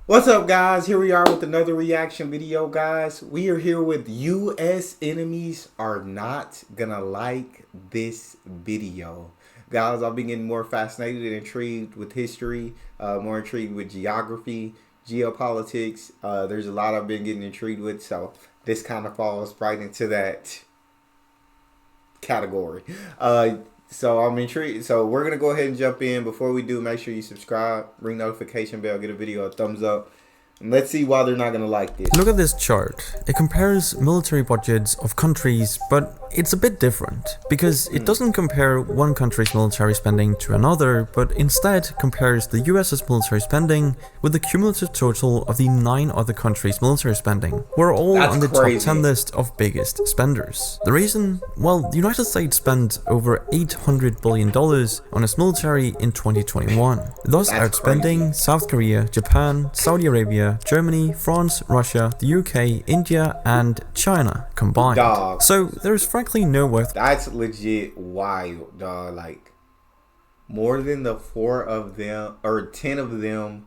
What's up, guys? Here we are with another reaction video, guys. We are here with U.S. enemies are not gonna like this video. Guys, I've been getting more fascinated and intrigued with history, more intrigued with geography, geopolitics. There's a lot I've been getting intrigued with, so this kind of falls right into that category. So I'm intrigued. So we're gonna go ahead and jump in. Before we do, make sure you subscribe, ring notification bell, get a video a thumbs up. And let's see why they're not gonna like this. Look at this chart. It compares military budgets of countries, but it's a bit different because it doesn't compare one country's military spending to another, but instead compares the US's military spending with the cumulative total of the 9 other countries' military spending. We're all on the top 10 list of biggest spenders. The reason? Well, the United States spent over $800 billion on its military in 2021, thus outspending South Korea, Japan, Saudi Arabia, Germany, France, Russia, the UK, India, and China combined. Dog. So there's frankly no worth. That's legit wild, dog. Like, more than the 4 of them or 10 of them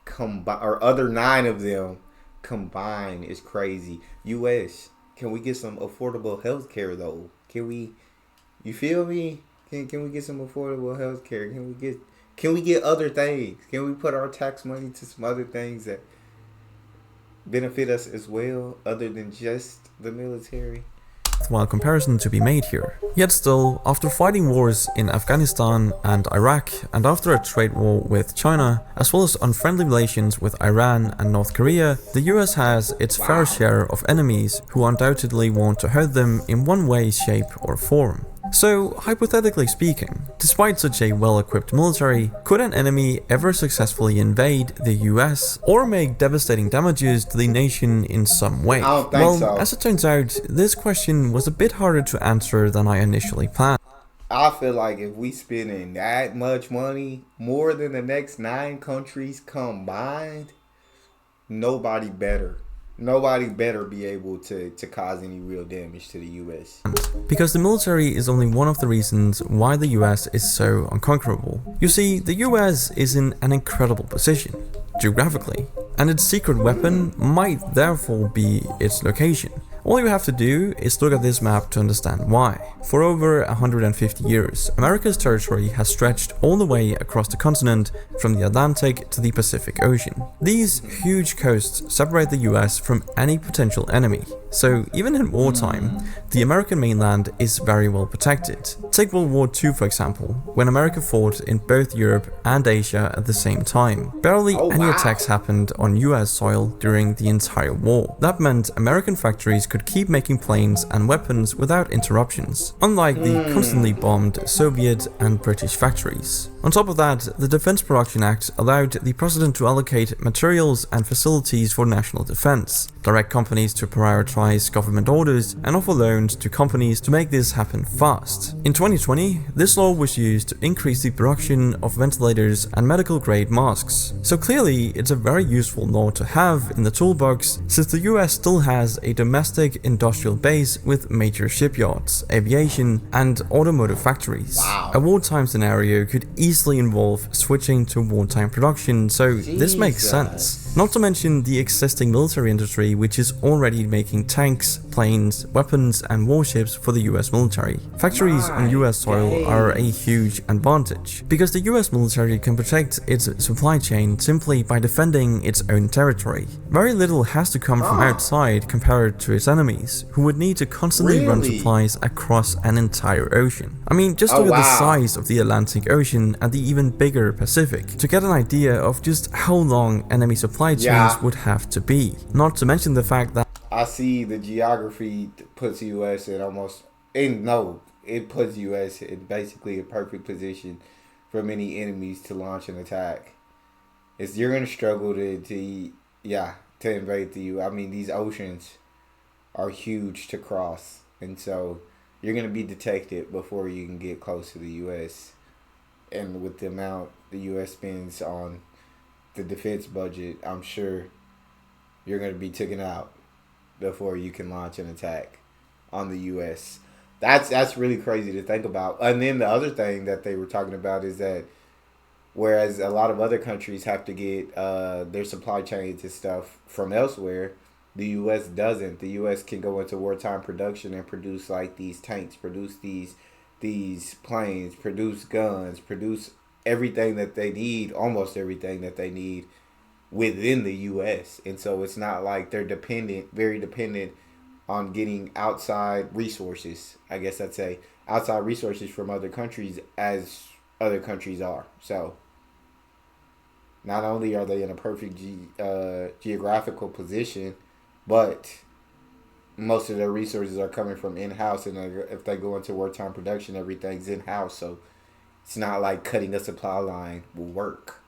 combined, or other 9 of them combined is crazy. US, can we get some affordable health care though? Can we, you feel me? Can we get some affordable health care? Can we get other things? Can we put our tax money to some other things that benefit us as well, other than just the military? While comparison to be made here. Yet still, after fighting wars in Afghanistan and Iraq, and after a trade war with China, as well as unfriendly relations with Iran and North Korea, the US has its fair share of enemies who undoubtedly want to hurt them in one way, shape, or form. So, hypothetically speaking, despite such a well-equipped military, could an enemy ever successfully invade the US or make devastating damages to the nation in some way? I don't think so. As it turns out, this question was a bit harder to answer than I initially planned. I feel like if we spending that much money, more than the next 9 countries combined, nobody better be able to cause any real damage to the US. Because the military is only one of the reasons why the US is so unconquerable. You see, the US is in an incredible position, geographically, and its secret weapon might therefore be its location. All you have to do is look at this map to understand why. For over 150 years, America's territory has stretched all the way across the continent from the Atlantic to the Pacific Ocean. These huge coasts separate the US from any potential enemy, so even in wartime, the American mainland is very well protected. Take World War II for example, when America fought in both Europe and Asia at the same time. Barely any attacks happened on US soil during the entire war. That meant American factories could keep making planes and weapons without interruptions, unlike the constantly bombed Soviet and British factories. On top of that, the Defense Production Act allowed the president to allocate materials and facilities for national defense, direct companies to prioritize government orders, and offer loans to companies to make this happen fast. In 2020, this law was used to increase the production of ventilators and medical-grade masks. So clearly, it's a very useful law to have in the toolbox, since the US still has a domestic industrial base with major shipyards, aviation, and automotive factories. A wartime scenario could easily involve switching to wartime production, so this makes sense. Not to mention the existing military industry, which is already making tanks, planes, weapons, and warships for the US military. Factories on US soil are a huge advantage, because the US military can protect its supply chain simply by defending its own territory. Very little has to come from outside compared to its enemies, who would need to constantly run supplies across an entire ocean. I mean, just look at the size of the Atlantic Ocean and the even bigger Pacific to get an idea of just how long enemy supply chains would have to be. Not to mention the fact that I see the geography puts US in it puts US in basically a perfect position for many enemies to launch an attack. You're gonna struggle to invade the US. I mean, these oceans are huge to cross, and so you're gonna be detected before you can get close to the US. And with the amount the US spends on the defense budget, I'm sure you're going to be taken out before you can launch an attack on the US. That's really crazy to think about. And then the other thing that they were talking about is that Whereas a lot of other countries have to get their supply chains and stuff from elsewhere. The U.S. doesn't. The U.S. can go into wartime production and produce like these tanks, produce these planes, produce guns, produce everything that they need, almost everything that they need within the U.S. And so it's not like they're very dependent on getting outside resources. I guess I'd say outside resources from other countries as other countries are. So not only are they in a perfect geographical position, but most of their resources are coming from in-house, and if they go into wartime production, everything's in-house. So it's not like cutting a supply line will work.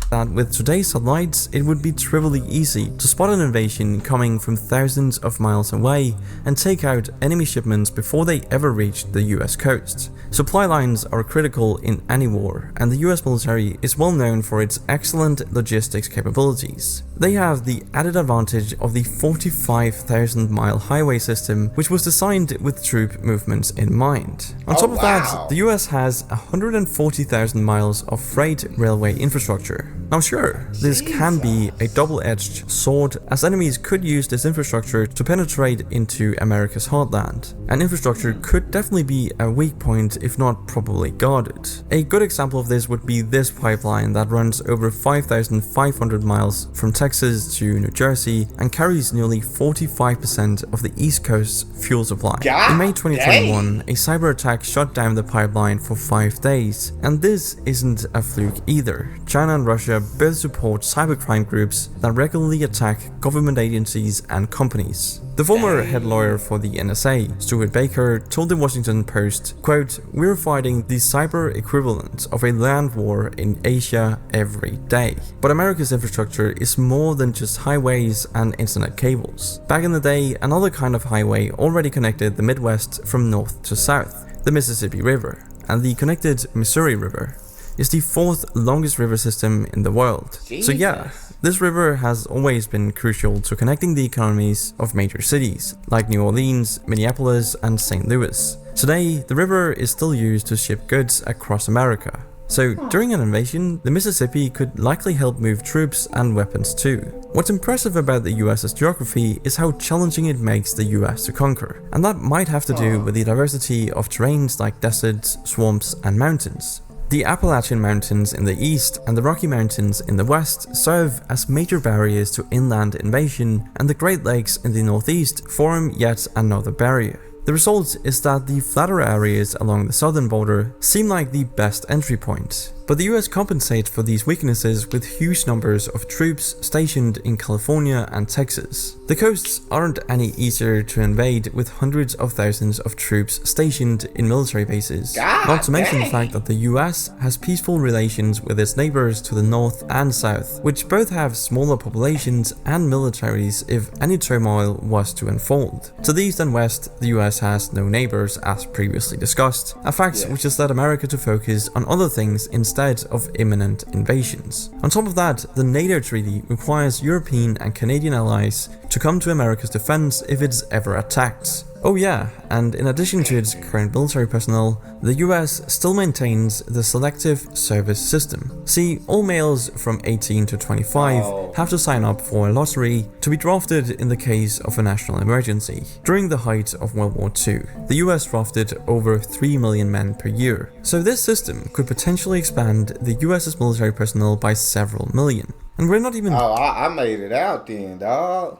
That with today's satellites, it would be trivially easy to spot an invasion coming from thousands of miles away and take out enemy shipments before they ever reached the US coast. Supply lines are critical in any war, and the US military is well known for its excellent logistics capabilities. They have the added advantage of the 45,000-mile highway system, which was designed with troop movements in mind. On top of that, the US has 140,000 miles of freight railway infrastructure. Now sure, this can be a double-edged sword, as enemies could use this infrastructure to penetrate into America's heartland. And infrastructure could definitely be a weak point if not properly guarded. A good example of this would be this pipeline that runs over 5,500 miles from Texas to New Jersey and carries nearly 45% of the East Coast's fuel supply. In May 2021, a cyber attack shut down the pipeline for 5 days, and this isn't a fluke either. China and Russia both support cybercrime groups that regularly attack government agencies and companies. The former head lawyer for the NSA, Stuart Baker, told the Washington Post, quote, "We're fighting the cyber equivalent of a land war in Asia every day. But America's infrastructure is more than just highways and internet cables. Back in the day, another kind of highway already connected the Midwest from north to south, the Mississippi River, and the connected Missouri River is the 4th longest river system in the world." Jesus. So yeah, this river has always been crucial to connecting the economies of major cities, like New Orleans, Minneapolis, and St. Louis. Today, the river is still used to ship goods across America. So during an invasion, the Mississippi could likely help move troops and weapons too. What's impressive about the US's geography is how challenging it makes the US to conquer, and that might have to do with the diversity of terrains like deserts, swamps, and mountains. The Appalachian Mountains in the east and the Rocky Mountains in the west serve as major barriers to inland invasion, and the Great Lakes in the northeast form yet another barrier. The result is that the flatter areas along the southern border seem like the best entry point. But the US compensates for these weaknesses with huge numbers of troops stationed in California and Texas. The coasts aren't any easier to invade with hundreds of thousands of troops stationed in military bases. Not to mention the fact that the US has peaceful relations with its neighbors to the north and south, which both have smaller populations and militaries if any turmoil was to unfold. To the east and west, the US has no neighbors as previously discussed, a fact which has led America to focus on other things instead of imminent invasions. On top of that, the NATO treaty requires European and Canadian allies to come to America's defense if it's ever attacked. Oh yeah, and in addition to its current military personnel, the US still maintains the selective service system. See, all males from 18 to 25 have to sign up for a lottery to be drafted in the case of a national emergency. During the height of World War II, the US drafted over 3 million men per year, so this system could potentially expand the US's military personnel by several million. And we're not even... I made it out then, dog.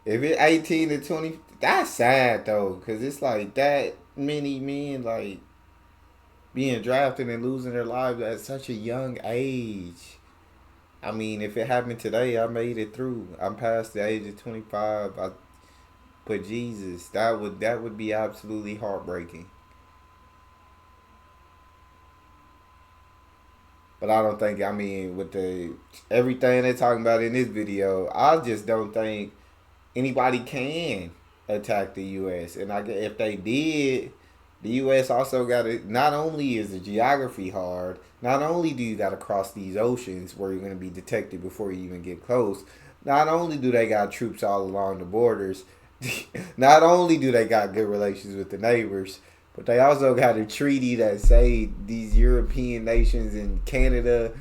If it's 18 to 20... That's sad though, because it's like that many men like being drafted and losing their lives at such a young age. I mean, if it happened today, I made it through. I'm past the age of 25. But Jesus, that would be absolutely heartbreaking. But I don't think, I mean, with everything they're talking about in this video, I just don't think anybody can attack the U.S. And if they did, the U.S. also got to, not only is the geography hard, not only do you got to cross these oceans where you're going to be detected before you even get close, not only do they got troops all along the borders, not only do they got good relations with the neighbors, But they also got a treaty that say these European nations and Canada,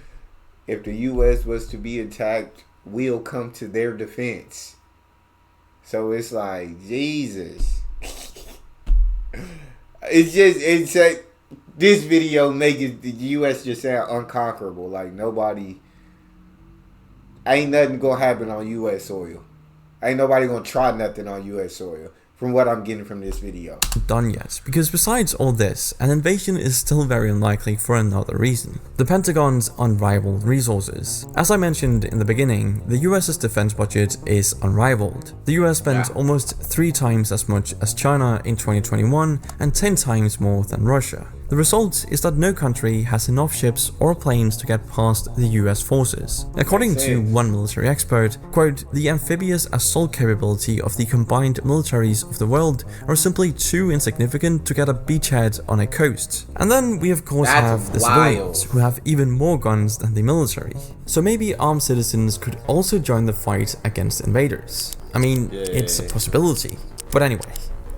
if the U.S. was to be attacked, will come to their defense. So it's like, Jesus. It's like, this video making the U.S. just sound unconquerable. Like, nobody, ain't nothing gonna happen on U.S. soil. Ain't nobody gonna try nothing on U.S. soil, from what I'm getting from this video. Done yet, because besides all this, an invasion is still very unlikely for another reason: the Pentagon's unrivaled resources. As I mentioned in the beginning, the US's defense budget is unrivaled. The US spent almost 3 times as much as China in 2021 and 10 times more than Russia. The result is that no country has enough ships or planes to get past the US forces. According to one military expert, quote, "The amphibious assault capability of the combined militaries of the world are simply too insignificant to get a beachhead on a coast." And then we of course have the civilians, who have even more guns than the military. So maybe armed citizens could also join the fight against invaders. I mean, it's a possibility. But anyway,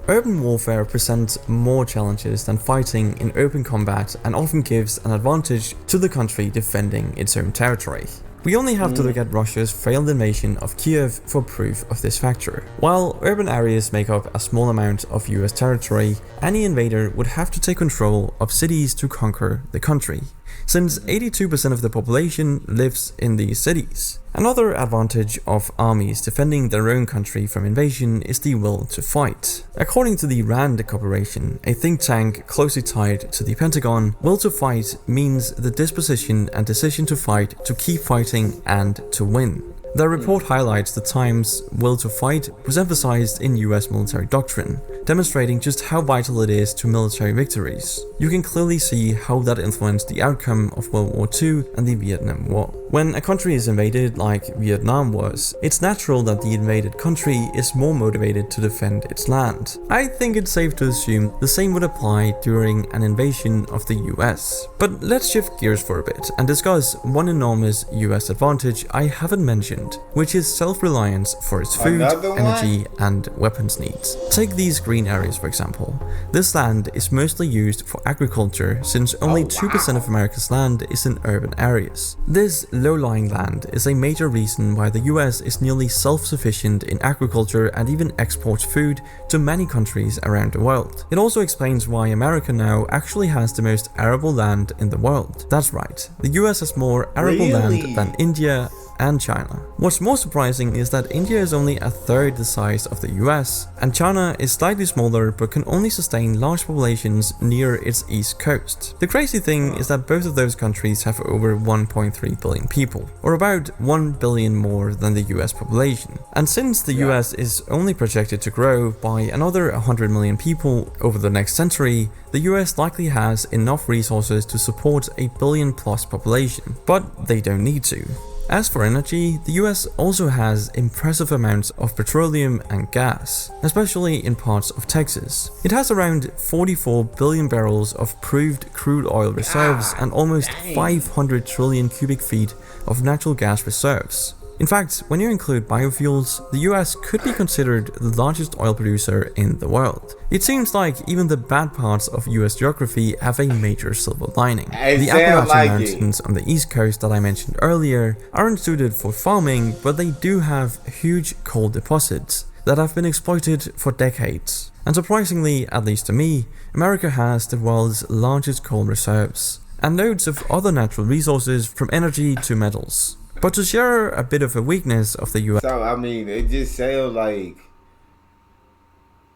urban warfare presents more challenges than fighting in open combat and often gives an advantage to the country defending its own territory. We only have to look at Russia's failed invasion of Kiev for proof of this factor. While urban areas make up a small amount of US territory, any invader would have to take control of cities to conquer the country, since 82% of the population lives in these cities. Another advantage of armies defending their own country from invasion is the will to fight. According to the RAND Corporation, a think tank closely tied to the Pentagon, will to fight means the disposition and decision to fight, to keep fighting, and to win. Their report highlights the times will to fight was emphasized in US military doctrine, demonstrating just how vital it is to military victories. You can clearly see how that influenced the outcome of World War II and the Vietnam War. When a country is invaded, like Vietnam was, it's natural that the invaded country is more motivated to defend its land. I think it's safe to assume the same would apply during an invasion of the US. But let's shift gears for a bit and discuss one enormous US advantage I haven't mentioned, which is self-reliance for its food, energy, and weapons needs. Take these green areas for example. This land is mostly used for agriculture, since only 2% of America's land is in urban areas. This low-lying land is a major reason why the US is nearly self-sufficient in agriculture and even exports food to many countries around the world. It also explains why America now actually has the most arable land in the world. That's right, the US has more arable land than India and China. What's more surprising is that India is only a third the size of the US, and China is slightly smaller but can only sustain large populations near its east coast. The crazy thing is that both of those countries have over 1.3 billion people, or about 1 billion more than the US population. And since the US is only projected to grow by another 100 million people over the next century, the US likely has enough resources to support a billion-plus population, but they don't need to. As for energy, the US also has impressive amounts of petroleum and gas, especially in parts of Texas. It has around 44 billion barrels of proved crude oil reserves and almost 500 trillion cubic feet of natural gas reserves. In fact, when you include biofuels, the US could be considered the largest oil producer in the world. It seems like even the bad parts of US geography have a major silver lining. The Appalachian Mountains on the east coast that I mentioned earlier aren't suited for farming, but they do have huge coal deposits that have been exploited for decades. And surprisingly, at least to me, America has the world's largest coal reserves, and loads of other natural resources from energy to metals. But to share a bit of a weakness of the US... So, I mean, it just sounds like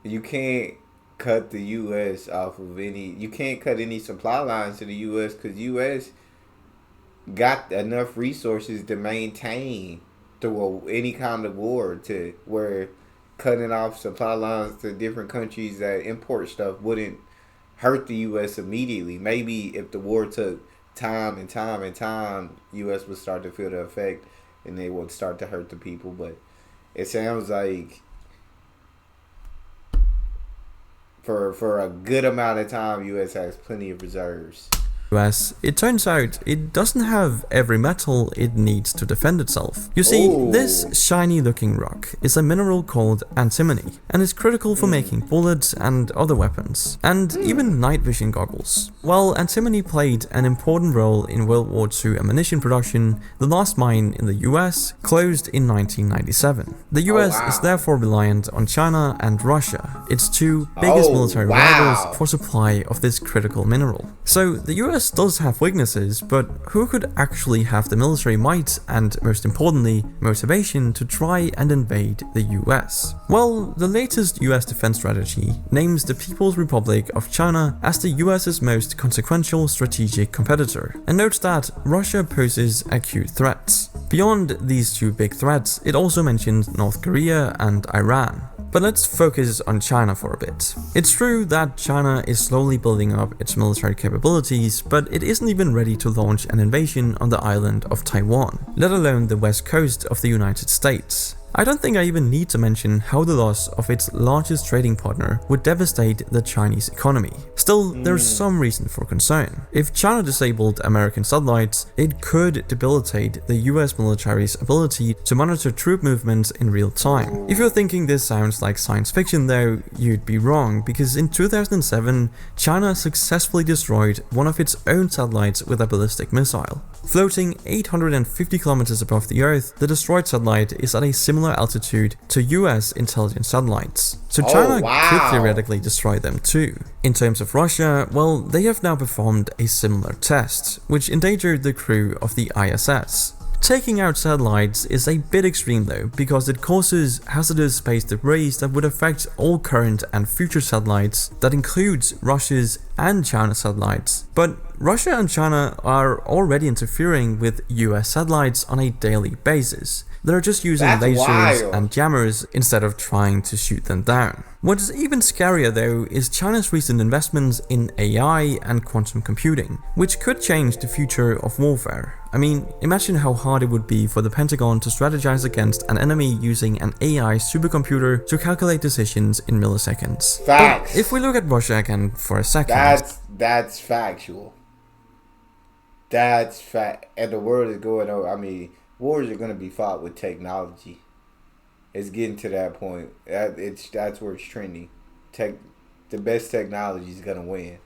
you can't cut the US off of any... You can't cut any supply lines to the US because US got enough resources to maintain through any kind of war, to where cutting off supply lines to different countries that import stuff wouldn't hurt the US immediately. Maybe if the war took time, US would start to feel the effect and they would start to hurt the people. But it sounds like for a good amount of time, US has plenty of reserves. US, it turns out it doesn't have every metal it needs to defend itself. You see, this shiny looking rock is a mineral called antimony, and is critical for making bullets and other weapons, and even night vision goggles. While antimony played an important role in World War II ammunition production, the last mine in the US closed in 1997. The US is therefore reliant on China and Russia, its two biggest military rivals, for supply of this critical mineral. So the US does have weaknesses, but who could actually have the military might and, most importantly, motivation to try and invade the US? Well, the latest US defense strategy names the People's Republic of China as the US's most consequential strategic competitor, and notes that Russia poses acute threats. Beyond these two big threats, it also mentions North Korea and Iran. But let's focus on China for a bit. It's true that China is slowly building up its military capabilities, but it isn't even ready to launch an invasion on the island of Taiwan, let alone the west coast of the United States. I don't think I even need to mention how the loss of its largest trading partner would devastate the Chinese economy. Still, there's some reason for concern. If China disabled American satellites, it could debilitate the US military's ability to monitor troop movements in real time. If you're thinking this sounds like science fiction though, you'd be wrong, because in 2007, China successfully destroyed one of its own satellites with a ballistic missile. Floating 850 kilometers above the Earth, the destroyed satellite is at a similar altitude to US intelligence satellites. So China could theoretically destroy them too. In terms of Russia, well, they have now performed a similar test, which endangered the crew of the ISS. Taking out satellites is a bit extreme though, because it causes hazardous space debris that would affect all current and future satellites. That includes Russia's and China's satellites. But Russia and China are already interfering with US satellites on a daily basis. They're just using lasers and jammers instead of trying to shoot them down. What is even scarier though is China's recent investments in AI and quantum computing, which could change the future of warfare. I mean, imagine how hard it would be for the Pentagon to strategize against an enemy using an AI supercomputer to calculate decisions in milliseconds. Facts. But if we look at Russia again for a second... That's factual. That's fact. And the world is going on. I mean, wars are going to be fought with technology. It's getting to that point. That's where it's trending. The best technology is going to win.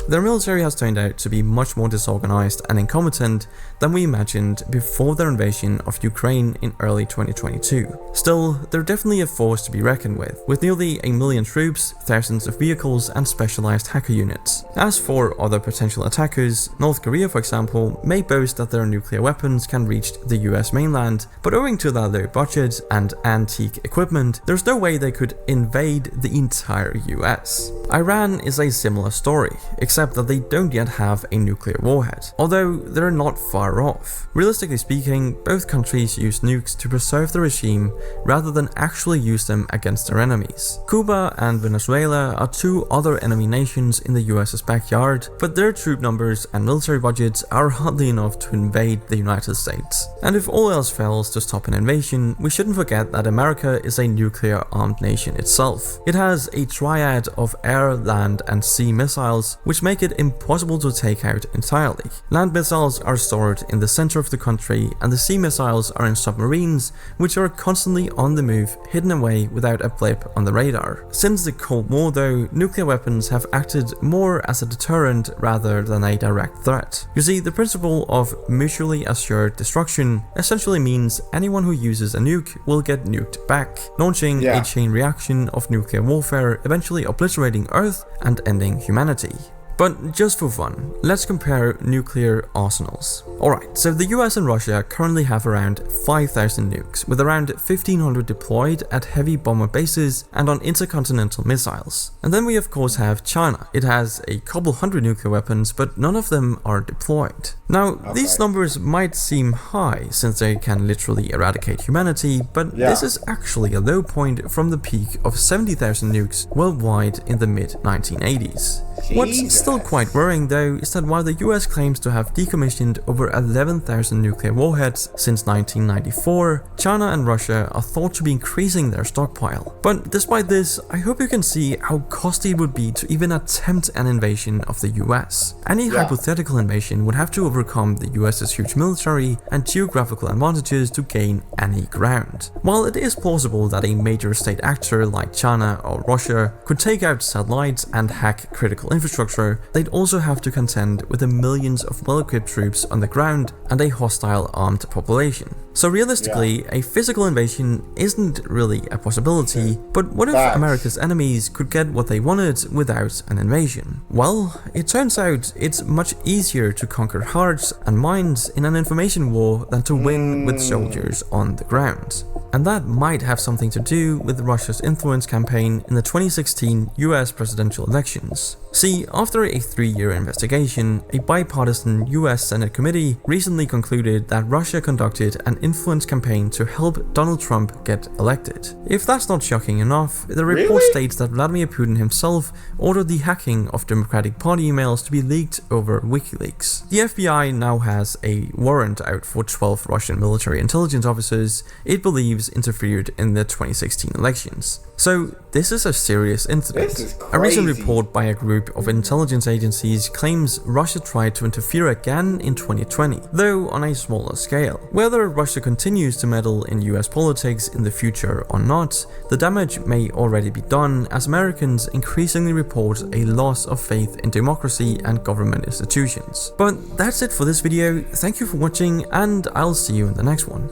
Their military has turned out to be much more disorganized and incompetent than we imagined before their invasion of Ukraine in early 2022. Still, they're definitely a force to be reckoned with nearly 1 million troops, thousands of vehicles, and specialized hacker units. As for other potential attackers, North Korea, for example, may boast that their nuclear weapons can reach the US mainland, but owing to their low budget and antique equipment, there's no way they could invade the entire US. Iran is a similar story, except that they don't yet have a nuclear warhead, although they're not far off. Realistically speaking, both countries use nukes to preserve the regime rather than actually use them against their enemies. Cuba and Venezuela are two other enemy nations in the US's backyard, but their troop numbers and military budgets are hardly enough to invade the United States. And if all else fails to stop an invasion, we shouldn't forget that America is a nuclear-armed nation itself. It has a triad of air, land, and sea missiles, which make it impossible to take out entirely. Land missiles are stored in the center of the country, and the sea missiles are in submarines, which are constantly on the move, hidden away without a blip on the radar. Since the Cold War though, nuclear weapons have acted more as a deterrent rather than a direct threat. You see, the principle of mutually assured destruction essentially means anyone who uses a nuke will get nuked back, launching a chain reaction of nuclear warfare, eventually obliterating Earth and ending humanity. But just for fun, let's compare nuclear arsenals. Alright, so the US and Russia currently have around 5,000 nukes, with around 1,500 deployed at heavy bomber bases and on intercontinental missiles. And then we of course have China. It has a couple hundred nuclear weapons, but none of them are deployed. Now, these numbers might seem high, since they can literally eradicate humanity, but this is actually a low point from the peak of 70,000 nukes worldwide in the mid-1980s. What's still quite worrying though is that while the US claims to have decommissioned over 11,000 nuclear warheads since 1994, China and Russia are thought to be increasing their stockpile. But despite this, I hope you can see how costly it would be to even attempt an invasion of the US. Any hypothetical invasion would have to overcome the US's huge military and geographical advantages to gain any ground. While it is plausible that a major state actor like China or Russia could take out satellites and hack critical infrastructure, they'd also have to contend with the millions of well-equipped troops on the ground and a hostile armed population. So realistically, a physical invasion isn't really a possibility, but what if America's enemies could get what they wanted without an invasion? Well, it turns out it's much easier to conquer hearts and minds in an information war than to win with soldiers on the ground. And that might have something to do with Russia's influence campaign in the 2016 US presidential elections. See, after a 3-year investigation, a bipartisan US Senate committee recently concluded that Russia conducted an influence campaign to help Donald Trump get elected. If that's not shocking enough, the report states that Vladimir Putin himself ordered the hacking of Democratic Party emails to be leaked over WikiLeaks. The FBI now has a warrant out for 12 Russian military intelligence officers it believes interfered in the 2016 elections. So this is a serious incident. A recent report by a group of intelligence agencies claims Russia tried to interfere again in 2020, though on a smaller scale. Whether Russia continues to meddle in US politics in the future or not, the damage may already be done as Americans increasingly report a loss of faith in democracy and government institutions. But that's it for this video. Thank you for watching, and I'll see you in the next one.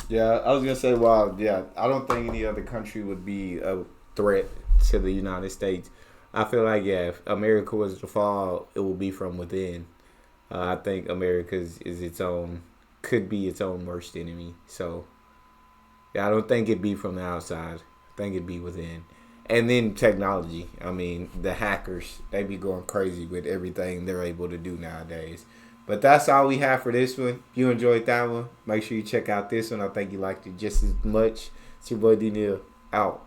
Yeah, I was gonna say, I don't think any other country would be a threat to the United States. I feel like, if America was to fall, it will be from within. I think America could be its own worst enemy. So, I don't think it'd be from the outside. I think it'd be within. And then technology. I mean, the hackers, they be going crazy with everything they're able to do nowadays. But that's all we have for this one. If you enjoyed that one, make sure you check out this one. I think you liked it just as much. It's your boy Neal, out.